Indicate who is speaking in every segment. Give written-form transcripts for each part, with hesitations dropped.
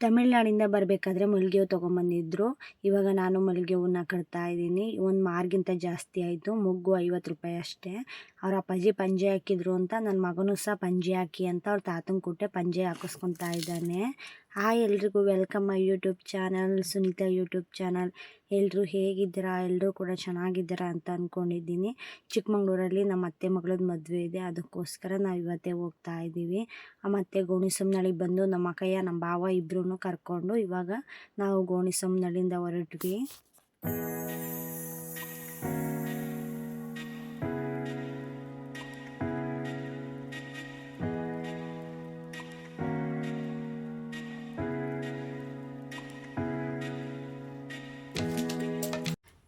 Speaker 1: ತಮಿಳ್ನಾಡಿಂದ ಬರಬೇಕಾದ್ರೆ ಮಲ್ಲಿಗೆ ಹೂ ತೊಗೊಂಬಂದಿದ್ರು. ಇವಾಗ ನಾನು ಮಲ್ಲಿಗೆ ಹೂವನ್ನ ಕಟ್ತಾ ಇದ್ದೀನಿ. ಒಂದು ಮಾರ್ಗಿಂತ ಜಾಸ್ತಿ ಆಯಿತು. ಮೊಗ್ಗು 50 ರೂಪಾಯಿ ಅಷ್ಟೇ. ಅವ್ರ ಅಪ್ಪಾಜಿ ಪಂಜೆ ಹಾಕಿದ್ರು ಅಂತ ನನ್ನ ಮಗನೂ ಸಹ ಪಂಜೆ ಹಾಕಿ ಅಂತ ಅವ್ರ ತಾತಂಗೆ ಕೊಟ್ಟೆ. ಪಂಜೆ ಹಾಕಿಸ್ಕೊತಾ ಇದ್ದಾನೆ. ಹಾಯ್ ಎಲ್ರಿಗೂ welcome my YouTube channel, Sunita YouTube channel. ಎಲ್ಲರೂ ಹೇಗಿದ್ದೀರಾ? ಎಲ್ಲರೂ ಕೂಡ ಚೆನ್ನಾಗಿದ್ದೀರಾ ಅಂತ ಅಂದ್ಕೊಂಡಿದ್ದೀನಿ. ಚಿಕ್ಕಮಂಗ್ಳೂರಲ್ಲಿ ನಮ್ಮ ಅತ್ತೆ ಮಗಳದ್ದು ಮದುವೆ ಇದೆ, ಅದಕ್ಕೋಸ್ಕರ ನಾವು ಇವತ್ತೇ ಹೋಗ್ತಾ ಇದ್ದೀವಿ. ಮತ್ತು ಗೋಣಿಸೊಮ್ಮನಳ್ಳಿಗೆ ಬಂದು ನಮ್ಮ ಅಕ್ಕಯ್ಯ ನಮ್ಮ ಭಾವ ಇಬ್ಬರೂ ಕರ್ಕೊಂಡು ಇವಾಗ ನಾವು ಗೋಣಿಸೊಮ್ಮನಳ್ಳಿಯಿಂದ ಹೊರಟ್ವಿ.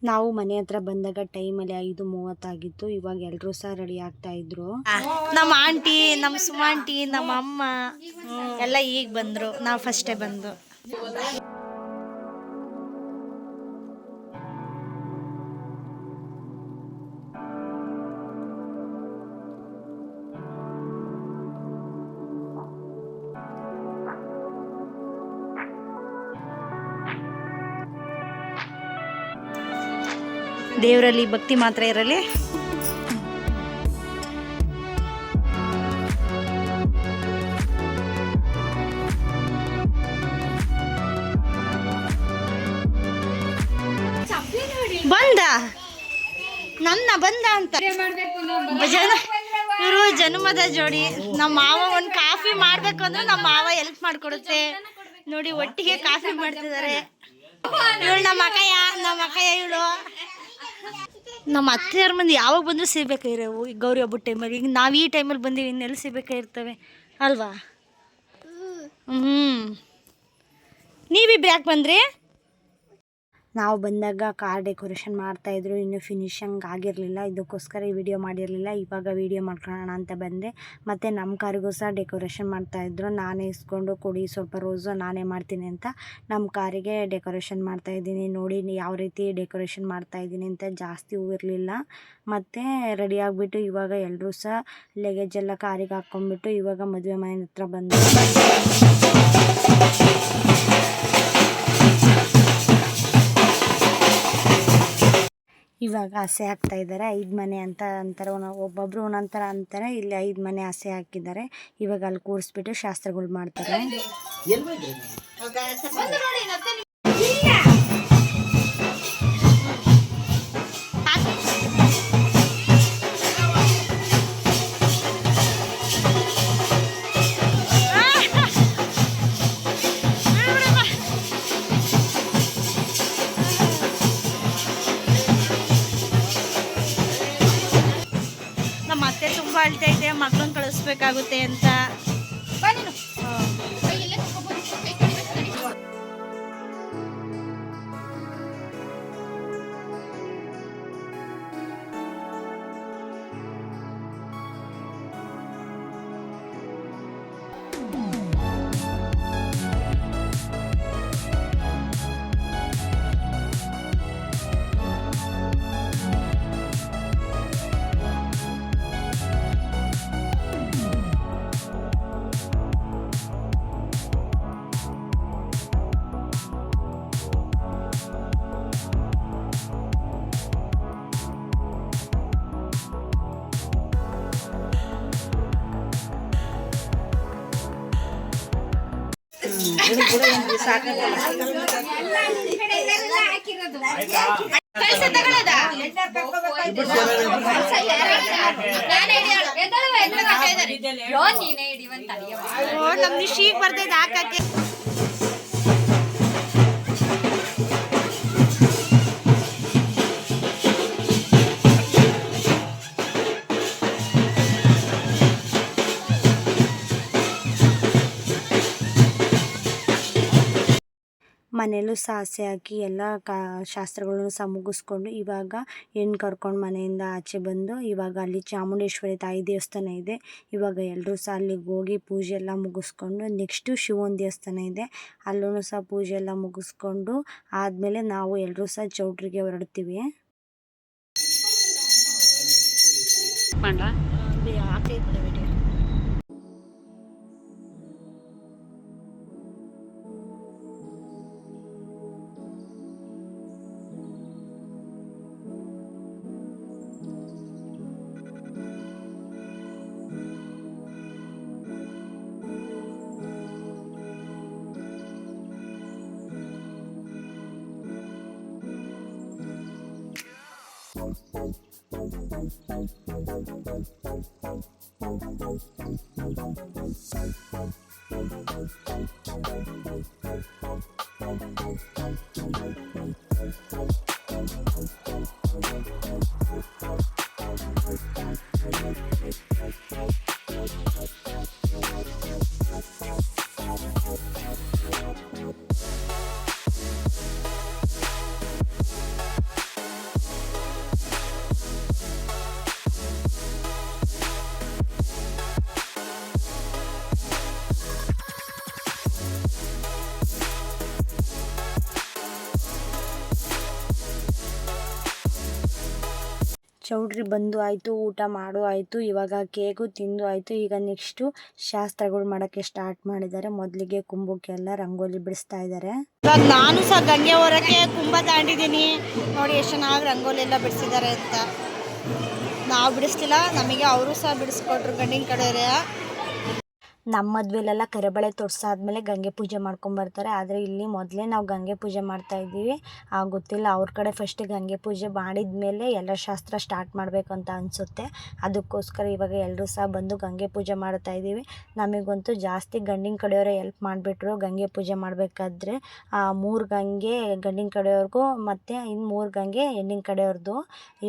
Speaker 1: ನಾವು ಮನೆ ಹತ್ರ ಬಂದಾಗ ಟೈಮಲ್ಲಿ 5:30 ಆಗಿತ್ತು. ಇವಾಗ ಎಲ್ಲರೂ ಸಹ ರೆಡಿ ಆಗ್ತಾ ಇದ್ರು.
Speaker 2: ನಮ್ಮ ಆಂಟಿ, ನಮ್ಮ ಸುಮಾಂಟಿ, ನಮ್ಮ ಅಮ್ಮ ಎಲ್ಲ ಈಗ ಬಂದರು. ನಾವು ಫಸ್ಟೇ ಬಂದು ದೇವರಲ್ಲಿ ಭಕ್ತಿ ಮಾತ್ರ ಇರಲಿ. ಬಂದ ಅಂತ ಇವರು ಜನ್ಮದ ಜೋಡಿ. ನಮ್ಮ ಮಾವ ಒಂದು ಕಾಫಿ ಮಾಡ್ಬೇಕು ಅಂದ್ರೆ ನಮ್ಮ ಮಾವ ಹೆಲ್ಪ್ ಮಾಡ್ಕೊಡುತ್ತೆ ನೋಡಿ. ಒಟ್ಟಿಗೆ ಕಾಫಿ ಮಾಡ್ತಿದ್ದಾರೆ. ಇವಳು ನಮ್ಮ ಅಕ್ಕಯ್ಯ ಇವಳು ನಮ್ಮ ಅತ್ತೆಯವ್ರ ಮಂದಿ ಯಾವಾಗ ಬಂದರೂ ಸಿಗ್ಬೇಕಾಗಿರೋವು. ಈಗ ಗೌರಿ ಹಬ್ಬದ ಟೈಮಲ್ಲಿ, ಈಗ ನಾವು ಈ ಟೈಮಲ್ಲಿ ಬಂದೀವಿ, ಇನ್ನೆಲ್ಲಿ ಸಿಗ್ಬೇಕಾಗಿರ್ತವೆ ಅಲ್ವಾ? ನೀವಿಬ್ರು ಯಾಕೆ ಬಂದ್ರಿ?
Speaker 1: ನಾವು ಬಂದಾಗ ಕಾರ್ ಡೆಕೋರೇಷನ್ ಮಾಡ್ತಾಯಿದ್ರು. ಇನ್ನೂ ಫಿನಿಶಿಂಗ್ ಆಗಿರಲಿಲ್ಲ, ಇದಕ್ಕೋಸ್ಕರ ಈ ವಿಡಿಯೋ ಮಾಡಿರಲಿಲ್ಲ. ಇವಾಗ ವಿಡಿಯೋ ಮಾಡ್ಕೊಳ್ಳೋಣ ಅಂತ ಬಂದೆ. ಮತ್ತು ನಮ್ಮ ಕಾರಿಗೂ ಸಹ ಡೆಕೋರೇಷನ್ ಮಾಡ್ತಾಯಿದ್ರು. ನಾನೇ ಇಸ್ಕೊಂಡು ಕೊಡಿ ಸ್ವಲ್ಪ ರೋಸು, ನಾನೇ ಮಾಡ್ತೀನಿ ಅಂತ ನಮ್ಮ ಕಾರಿಗೆ ಡೆಕೋರೇಷನ್ ಮಾಡ್ತಾಯಿದ್ದೀನಿ. ನೋಡಿ ಯಾವ ರೀತಿ ಡೆಕೋರೇಷನ್ ಮಾಡ್ತಾಯಿದ್ದೀನಿ ಅಂತ. ಜಾಸ್ತಿ ಹೂ ಇರಲಿಲ್ಲ. ಮತ್ತು ರೆಡಿ ಆಗಿಬಿಟ್ಟು ಇವಾಗ ಎಲ್ಲರೂ ಸಹ ಲಗೇಜ್ ಎಲ್ಲ ಕಾರಿಗೆ ಹಾಕ್ಕೊಂಡ್ಬಿಟ್ಟು ಇವಾಗ ಮದುವೆ ಮನೆ ಹತ್ರ ಬಂದು ಇವಾಗ ಹಸೆ ಹಾಕ್ತಾ ಇದ್ದಾರೆ. 5 ಮನೆ ಅಂತ ಅಂತಾರೆ, ಒಬ್ಬೊಬ್ರು ಒಂದೊಂಥರ ಅಂತಾರೆ. ಇಲ್ಲಿ 5 ಮನೆ ಹಸೆ ಹಾಕಿದ್ದಾರೆ. ಇವಾಗ ಅಲ್ಲಿ ಕೂರಿಸ್ಬಿಟ್ಟು ಶಾಸ್ತ್ರಗಳು ಮಾಡ್ತಾರೆ.
Speaker 2: ಮತ್ತೆ ತುಂಬ ಅಳ್ತಾ ಇದೆ, ಮಗಳನ್ನ ಕಳಿಸ್ಬೇಕಾಗುತ್ತೆ ಅಂತ. ನಮ್ದು ಶೀಕ್ ಬರ್ತೈತೆ ಹಾಕಕ್ಕೆ.
Speaker 1: ಮನೆಯಲ್ಲೂ ಸಹ ಹಸೆ ಹಾಕಿ ಎಲ್ಲ ಶಾಸ್ತ್ರಗಳನ್ನು ಸಹ ಮುಗಿಸ್ಕೊಂಡು ಇವಾಗ ಹೆಣ್ಣು ಕರ್ಕೊಂಡು ಮನೆಯಿಂದ ಆಚೆ ಬಂದು ಇವಾಗ ಅಲ್ಲಿ ಚಾಮುಂಡೇಶ್ವರಿ ತಾಯಿ ದೇವಸ್ಥಾನ ಇದೆ. ಇವಾಗ ಎಲ್ಲರೂ ಸಹ ಅಲ್ಲಿಗೆ ಹೋಗಿ ಪೂಜೆ ಎಲ್ಲ ಮುಗಿಸ್ಕೊಂಡು ನೆಕ್ಸ್ಟು ಶಿವನ ದೇವಸ್ಥಾನ ಇದೆ, ಅಲ್ಲೂ ಸಹ ಪೂಜೆ ಎಲ್ಲ ಮುಗಿಸ್ಕೊಂಡು ಆದಮೇಲೆ ನಾವು ಎಲ್ಲರೂ ಸಹ ಚೌಟ್ರಿಗೆ ಹೊರಡ್ತೀವಿ.
Speaker 3: ಮಾಡ್ಲಾ
Speaker 2: ಆಗ್ತೈತೆ ವಿಡಿಯೋ.
Speaker 1: ಚೌಲ್ಟ್ರಿ ಬಂದು ಆಯಿತು, ಊಟ ಮಾಡು ಆಯಿತು, ಇವಾಗ ಕೇಕು ತಿಂದು ಆಯಿತು. ಈಗ ನೆಕ್ಸ್ಟು ಶಾಸ್ತ್ರಗಳು ಮಾಡೋಕ್ಕೆ ಸ್ಟಾರ್ಟ್ ಮಾಡಿದ್ದಾರೆ. ಮೊದಲಿಗೆ ಕುಂಭಕ್ಕೆಲ್ಲ ರಂಗೋಲಿ ಬಿಡಿಸ್ತಾ ಇದ್ದಾರೆ.
Speaker 2: ಇವಾಗ ನಾನು ಸಹ ಗಂಗೆ ಹೊರಕ್ಕೆ ಕುಂಭ ತಾಂಡಿದ್ದೀನಿ. ನೋಡಿ ಎಷ್ಟು ಚೆನ್ನಾಗಿ ರಂಗೋಲಿ ಎಲ್ಲ ಬಿಡಿಸಿದ್ದಾರೆ ಅಂತ. ನಾವು ಬಿಡಿಸ್ಲಿಲ್ಲ, ನಮಗೆ ಅವರು ಸಹ ಬಿಡಿಸ್ಕೊಟ್ರು ಗಂಡಿನ ಕಡೆಯವರೇ.
Speaker 1: ನಮ್ಮ ಮದುವೆಲೆಲ್ಲ ಕರಿಬಳೆ ತೊಡ್ಸಾದ್ಮೇಲೆ ಗಂಗೆ ಪೂಜೆ ಮಾಡ್ಕೊಂಬರ್ತಾರೆ. ಆದರೆ ಇಲ್ಲಿ ಮೊದಲೇ ನಾವು ಗಂಗೆ ಪೂಜೆ ಮಾಡ್ತಾಯಿದ್ದೀವಿ. ಗೊತ್ತಿಲ್ಲ, ಅವ್ರ ಕಡೆ ಫಸ್ಟ್ ಗಂಗೆ ಪೂಜೆ ಮಾಡಿದ್ಮೇಲೆ ಎಲ್ಲ ಶಾಸ್ತ್ರ ಸ್ಟಾರ್ಟ್ ಮಾಡಬೇಕಂತ ಅನಿಸುತ್ತೆ. ಅದಕ್ಕೋಸ್ಕರ ಇವಾಗ ಎಲ್ಲರೂ ಸಹ ಬಂದು ಗಂಗೆ ಪೂಜೆ ಮಾಡ್ತಾಯಿದ್ದೀವಿ. ನಮಗಂತೂ ಜಾಸ್ತಿ ಗಂಡಿನ ಕಡೆಯವರೇ ಎಲ್ಪ್ ಮಾಡಿಬಿಟ್ರು ಗಂಗೆ ಪೂಜೆ ಮಾಡಬೇಕಾದ್ರೆ. 3 ಗಂಗೆ ಗಂಡಿನ ಕಡೆಯವ್ರಿಗೂ ಮತ್ತು ಇನ್ನು 3 ಗಂಗೆ ಹೆಣ್ಣಿನ ಕಡೆಯವ್ರದ್ದು.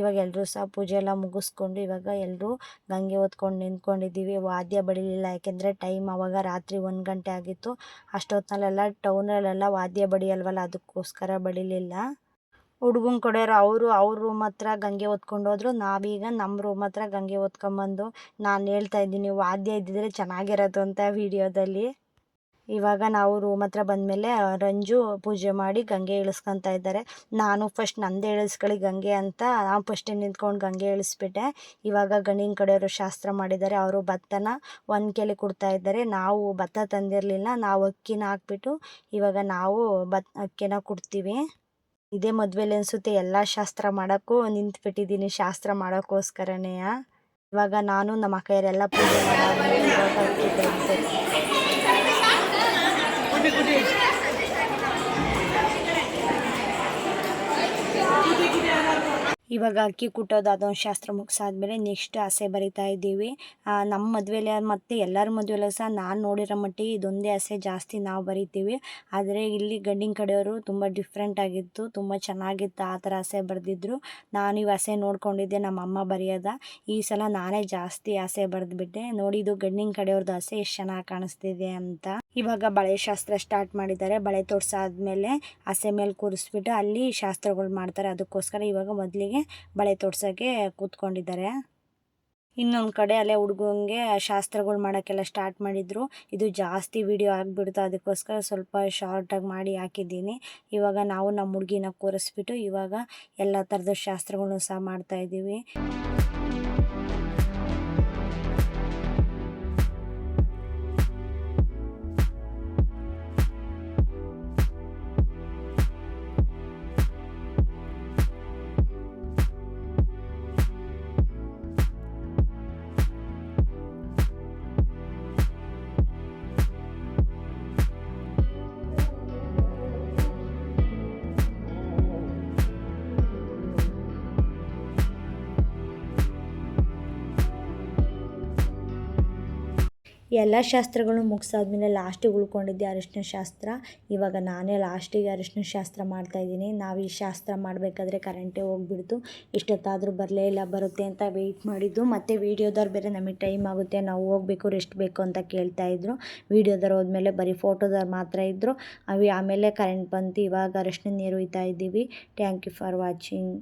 Speaker 1: ಇವಾಗ ಎಲ್ಲರೂ ಸಹ ಪೂಜೆ ಎಲ್ಲ ಮುಗಿಸ್ಕೊಂಡು ಇವಾಗ ಎಲ್ಲರೂ ಗಂಗೆ ಹೊತ್ಕೊಂಡು ನಿಂತ್ಕೊಂಡಿದ್ದೀವಿ. ವಾದ್ಯ ಬಡಿಲಿಲ್ಲ, ಯಾಕೆಂದರೆ ಟೈಮ್ ಆವಾಗ ರಾತ್ರಿ 1 ಗಂಟೆ ಆಗಿತ್ತು. ಅಷ್ಟೊತ್ತಿನಲ್ಲೆಲ್ಲ ಟೌನಲ್ಲೆಲ್ಲ ವಾದ್ಯ ಬಡಿಯಲ್ವಲ್ಲ, ಅದಕ್ಕೋಸ್ಕರ ಬಡಿಲಿಲ್ಲ. ಹುಡುಗನ ಕಡೆಯವರು ಅವ್ರ ರೂಮ್ ಹತ್ರ ಗಂಗೆ ಹೊತ್ಕೊಂಡು ಹೋದ್ರು. ನಾವೀಗ ನಮ್ಮ ರೂಮ್ ಹತ್ರ ಗಂಗೆ ಹೊತ್ಕೊಂಬಂದು ನಾನು ಹೇಳ್ತಾ ಇದ್ದೀನಿ ವಾದ್ಯ ಇದ್ದಿದ್ರೆ ಚೆನ್ನಾಗಿರೋದು ಅಂತ ವಿಡಿಯೋದಲ್ಲಿ. ಇವಾಗ ನಾವು ರೂಮ್ ಹತ್ರ ಬಂದಮೇಲೆ ರಂಜು ಪೂಜೆ ಮಾಡಿ ಗಂಗೆ ಇಳಿಸ್ಕೊತಾ ಇದ್ದಾರೆ. ನಾನು ಫಸ್ಟ್ ನಂದೇ ಇಳಿಸ್ಕೊಳ್ಳಿ ಗಂಗೆ ಅಂತ ನಾನು ಫಸ್ಟೇ ನಿಂತ್ಕೊಂಡು ಗಂಗೆ ಇಳಿಸ್ಬಿಟ್ಟೆ. ಇವಾಗ ಗಂಡಿನ ಕಡೆಯವರು ಶಾಸ್ತ್ರ ಮಾಡಿದ್ದಾರೆ. ಅವರು ಭತ್ತನ ಒನ್ಕೆಲಿ ಕೊಡ್ತಾ ಇದ್ದಾರೆ. ನಾವು ಭತ್ತ ತಂದಿರಲಿಲ್ಲ, ನಾವು ಅಕ್ಕಿನ ಹಾಕ್ಬಿಟ್ಟು ಇವಾಗ ನಾವು ಅಕ್ಕಿನ ಕೊಡ್ತೀವಿ. ಇದೇ ಮದುವೆಲಿ ಅನಿಸುತ್ತೆ ಎಲ್ಲ ಶಾಸ್ತ್ರ ಮಾಡೋಕ್ಕೂ ನಿಂತ್ಬಿಟ್ಟಿದ್ದೀನಿ, ಶಾಸ್ತ್ರ ಮಾಡೋಕ್ಕೋಸ್ಕರನೇ. ಇವಾಗ ನಾನು ನಮ್ಮ ಅಕ್ಕಯ್ಯರೆಲ್ಲ ಪೂಜೆ ಮಾಡಾದ್ಮೇಲೆ ಇವಾಗ ಅಕ್ಕಿ ತೆಗಿಬೇಕು. ಇವಾಗ ಅಕ್ಕಿ ಕುಟ್ಟೋದು ಅದೊಂದು ಶಾಸ್ತ್ರ ಮುಗಿಸಾದ್ಮೇಲೆ ನೆಕ್ಸ್ಟ್ ಹಸೆ ಬರಿತಾ ಇದ್ದೀವಿ. ನಮ್ಮ ಮದುವೆಲಿ ಮತ್ತು ಎಲ್ಲರ ಮದುವೆಲೂ ಸಹ ನಾನು ನೋಡಿರೋ ಮಟ್ಟಿಗೆ ಇದೊಂದೇ ಹಸೆ ಜಾಸ್ತಿ ನಾವು ಬರಿತೀವಿ. ಆದರೆ ಇಲ್ಲಿ ಗಂಡಿನ ಕಡೆಯವರು ತುಂಬ ಡಿಫ್ರೆಂಟ್ ಆಗಿತ್ತು, ತುಂಬ ಚೆನ್ನಾಗಿತ್ತು. ಆ ಥರ ಹಸೆ ಬರೆದಿದ್ರು. ನಾನು ಈ ಹಸೆ ನೋಡ್ಕೊಂಡಿದ್ದೆ ನಮ್ಮ ಅಮ್ಮ ಬರೆಯೋದ. ಈ ಸಲ ನಾನೇ ಜಾಸ್ತಿ ಹಸೆ ಬರೆದ್ಬಿಟ್ಟೆ. ನೋಡಿ, ಇದು ಗಂಡಿನ ಕಡೆಯವ್ರದ್ದು ಹಸೆ ಎಷ್ಟು ಚೆನ್ನಾಗಿ ಕಾಣಿಸ್ತಿದೆ ಅಂತ. ಇವಾಗ ಬಳೆ ಶಾಸ್ತ್ರ ಸ್ಟಾರ್ಟ್ ಮಾಡಿದ್ದಾರೆ. ಬಳೆ ತೊಡ್ಸಾದ್ಮೇಲೆ ಹಸೆ ಮೇಲೆ ಕೂರಿಸ್ಬಿಟ್ಟು ಅಲ್ಲಿ ಶಾಸ್ತ್ರಗಳು ಮಾಡ್ತಾರೆ. ಅದಕ್ಕೋಸ್ಕರ ಇವಾಗ ಮೊದಲಿಗೆ ಬಳೆ ತೊಡ್ಸೋಕ್ಕೆ ಕೂತ್ಕೊಂಡಿದ್ದಾರೆ. ಇನ್ನೊಂದು ಕಡೆ ಅಲ್ಲೇ ಹುಡುಗಂಗೆ ಶಾಸ್ತ್ರಗಳು ಮಾಡೋಕ್ಕೆಲ್ಲ ಸ್ಟಾರ್ಟ್ ಮಾಡಿದರು. ಇದು ಜಾಸ್ತಿ ವಿಡಿಯೋ ಆಗಿಬಿಡ್ತು, ಅದಕ್ಕೋಸ್ಕರ ಸ್ವಲ್ಪ ಶಾರ್ಟಾಗಿ ಮಾಡಿ ಹಾಕಿದ್ದೀನಿ. ಇವಾಗ ನಾವು ನಮ್ಮ ಹುಡುಗಿನ ಕೂರಿಸ್ಬಿಟ್ಟು ಇವಾಗ ಎಲ್ಲ ಥರದ ಶಾಸ್ತ್ರಗಳನ್ನು ಸಹ ಮಾಡ್ತಾಯಿದ್ದೀವಿ. ಎಲ್ಲ ಶಾಸ್ತ್ರಗಳು ಮುಗಿಸಾದ್ಮೇಲೆ ಲಾಸ್ಟಿಗೆ ಉಳ್ಕೊಂಡಿದ್ದೆ ಅರಿಶಿನ ಶಾಸ್ತ್ರ. ಇವಾಗ ನಾನೇ ಲಾಸ್ಟಿಗೆ ಅರಿಶಿನ ಶಾಸ್ತ್ರ ಮಾಡ್ತಾಯಿದ್ದೀನಿ. ನಾವು ಈ ಶಾಸ್ತ್ರ ಮಾಡಬೇಕಾದ್ರೆ ಕರೆಂಟೇ ಹೋಗ್ಬಿಡ್ತು. ಇಷ್ಟೊತ್ತಾದರೂ ಬರಲೇ ಇಲ್ಲ, ಬರುತ್ತೆ ಅಂತ ವೆಯ್ಟ್ ಮಾಡಿದ್ದು. ಮತ್ತು ವೀಡಿಯೋದವ್ರು ಬೇರೆ ನಮಗೆ ಟೈಮ್ ಆಗುತ್ತೆ, ನಾವು ಹೋಗಬೇಕು, ರೆಸ್ಟ್ ಬೇಕು ಅಂತ ಕೇಳ್ತಾಯಿದ್ರು. ವೀಡಿಯೋದವ್ರು ಹೋದ್ಮೇಲೆ ಬರೀ ಫೋಟೋದವ್ರು ಮಾತ್ರ ಇದ್ದರು. ಆಮೇಲೆ ಕರೆಂಟ್ ಬಂತು. ಇವಾಗ ಅರಿಶಿನ ನೀರು ಹುಯ್ತಾ ಇದ್ದೀವಿ. Thank you for watching.